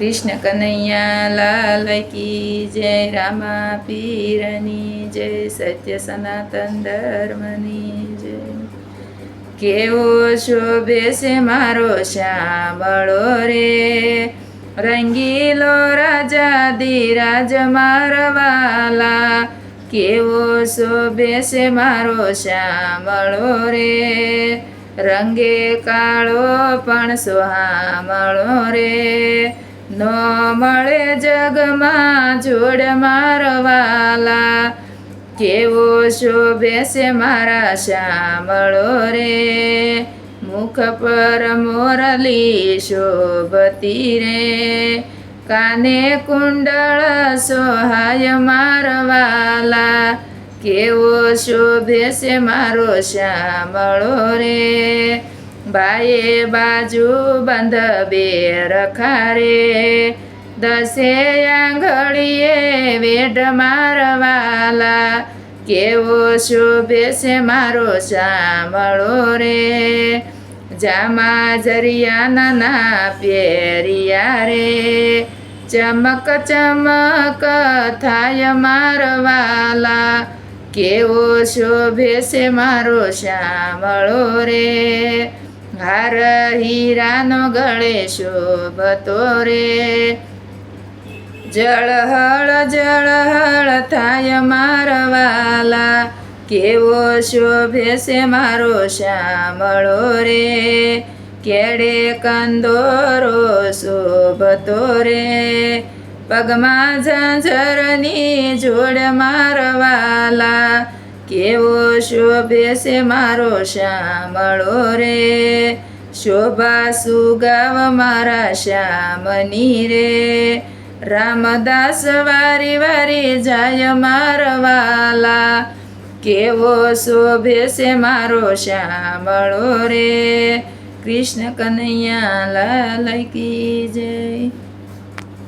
કૃષ્ણ કનૈયા લાલ કી જય, રામા પીરની જય, સત્ય સનાતન ધર્મની જય. કેવો શોભે છે મારો શ્યામળો રે, રંગીલો રાજા ધીરાજ મારવાલા. કેવો શોભે છે મારો શ્યામળો રે, રંગે કાળો પણ સોહામળો રે. ન મળે જગમાં જોડ મારવાલા, કેવો શોભે છે મારા શ્યામળો રે. મુખ પર મોરલી શોભતી રે, કાને કુંડળ સોહાય મારવાલા. કેવો શોભે છે મારો શ્યામળો રે, બાએ બાજુ બંધ બે રખારે. દસે આંગળીએ વેઢ મારવાલા, કેવો શોભે છે મારો શ્યામળો રે. જામા જરિયાના પહેરિયા રે, ચમક ચમક થાય મારવાલા. કેવો શોભે છે મારો શ્યામળો રે, હાર હીરાનો ગળે શોભતો રે. જળહળ થાય મારવાલા, કેવો શોભે છે મારો શ્યામળો રે. કેડે કંદોરો શોભતો રે, પગમાં ઝાંઝરની જોડ મારવાલા. કેવો શોભે છે મારો શ્યામળો રે, શોભા સુગાવ મારા શ્યામની રે. રામદાસ વારી વારી જાય મારવાલા, કેવો શોભે છે મારો શ્યામળો રે. કૃષ્ણ કનૈયા લાલ કી જય.